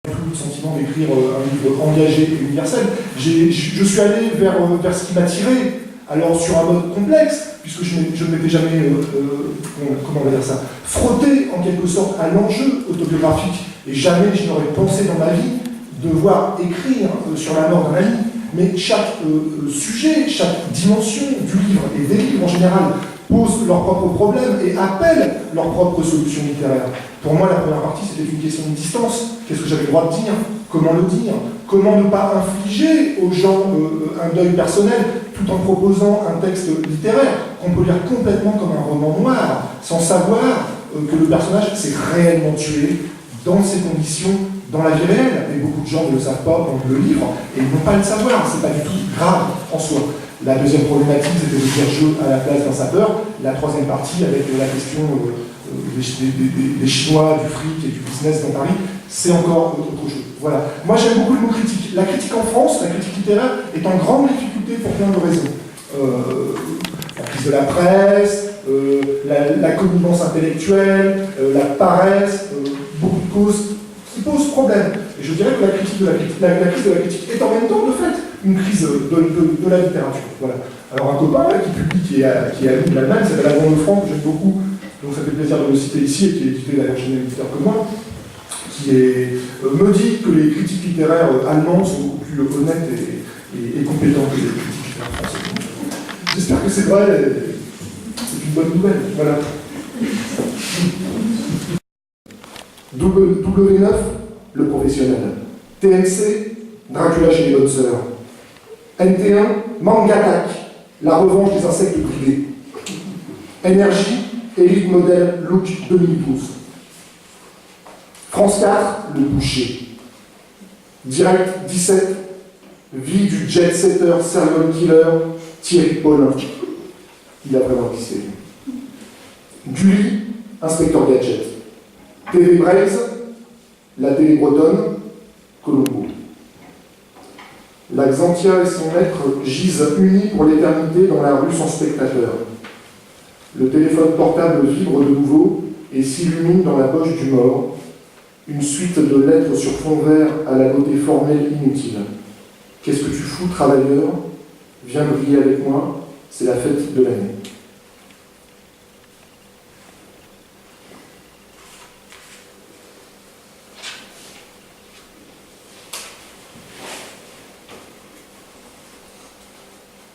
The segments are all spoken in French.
tout le sentiment d'écrire un livre engagé et universel. Je suis allé vers ce qui m'a tiré, alors sur un mode complexe, puisque je ne m'étais jamais, comment on va dire ça, frotté en quelque sorte à l'enjeu autobiographique, et jamais je n'aurais pensé dans ma vie devoir écrire sur la mort d'un ami. Mais chaque sujet, chaque dimension du livre, et des livres en général, posent leurs propres problèmes et appellent leurs propres solutions littéraires. Pour moi, la première partie, c'était une question de distance. Qu'est-ce que j'avais le droit de dire? Comment le dire? Comment ne pas infliger aux gens un deuil personnel, tout en proposant un texte littéraire qu'on peut lire complètement comme un roman noir, sans savoir que le personnage s'est réellement tué dans ces conditions, dans la vie réelle. Et beaucoup de gens ne le savent pas dans le livre, et ils n'ont pas à le savoir. C'est pas du tout grave en soi. La deuxième problématique, c'était de dire jeu à la place d'un sapeur. La troisième partie, avec la question des Chinois, du fric et du business dans Paris, c'est encore autre chose. Voilà. Moi, j'aime beaucoup le mot critique. La critique en France, la critique littéraire, est en grande difficulté pour plein de raisons. La crise de la presse, la connivence intellectuelle, la paresse, beaucoup de causes qui posent problème. Et je dirais que la crise de la critique est en même temps, de fait, une crise de la littérature. Voilà. Alors un copain là, qui publie, qui est à l'Allemagne, s'appelle Alban Lefranc, que j'aime beaucoup, donc ça fait plaisir de le citer ici, et qui est édité d'ailleurs chez un éditeur que moi, qui me dit que les critiques littéraires allemands sont beaucoup plus honnêtes et compétents que les critiques littéraires français. J'espère que c'est vrai, c'est une bonne nouvelle. Voilà. W9, le professionnel. TMC, Dracula chez les bonnes sœurs. NT1, Mangatak, la revanche des insectes bridés. Énergie, Elite Model Look 2012. France 4, le boucher. Direct 17, vie du jet-setter serial killer Thierry Paulin. Il a vraiment existé. Gulli, inspecteur gadget. TV Braise, la télé bretonne, Colombo. La Xantia et son maître gisent unis pour l'éternité dans la rue sans spectateur. Le téléphone portable vibre de nouveau et s'illumine dans la poche du mort. Une suite de lettres sur fond vert à la beauté formelle inutile. Qu'est-ce que tu fous, travailleur? Viens briller avec moi, c'est la fête de l'année.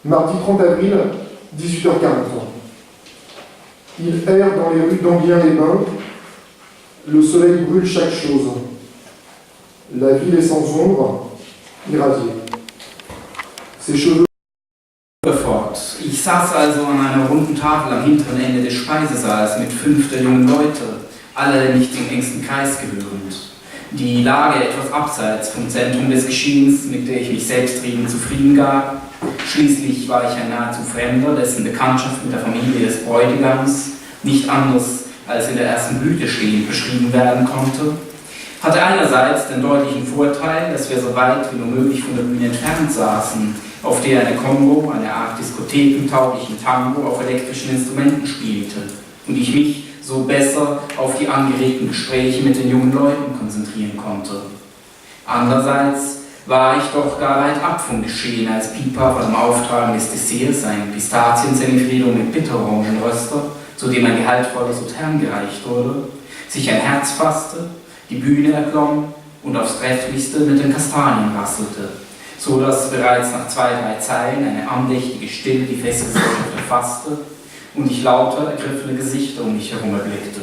Mardi 30 avril, 18h43. Il erre dans les rues d'Enghien-les-Bains. Le soleil brûle chaque chose. La ville est sans ombre, irradiée. Ses cheveux... Fort. Ich saß also an einer runden Tafel am hinteren Ende des Speisesaals mit 5 der jungen Leute, alle nicht zum engsten Kreis gehörend. Die Lage etwas abseits vom Zentrum des Geschehens, mit der ich mich selbstredend zufrieden gab. Schließlich war ich ein nahezu Fremder, dessen Bekanntschaft mit der Familie des Bräutigams nicht anders als in der ersten Blüte stehend beschrieben werden konnte, hatte einerseits den deutlichen Vorteil, dass wir so weit wie nur möglich von der Bühne entfernt saßen, auf der eine Kongo, eine Art diskothekentauglichen Tango auf elektrischen Instrumenten spielte und ich mich so besser auf die angeregten Gespräche mit den jungen Leuten konzentrieren konnte. Andererseits war ich doch gar weit ab vom Geschehen, als Pipa vor dem Auftragen des Desserts ein Pistazien-Semifredo mit Bitterorangenröster, zu dem ein gehaltvoller Sautern gereicht wurde, sich ein Herz fasste, die Bühne erklomm und aufs Trefflichste mit den Kastanien rasselte, so dass bereits nach 2, 3 Zeilen eine andächtige Stille die Festgesellschaft erfasste und ich lauter ergriffene Gesichter um mich herum erblickte.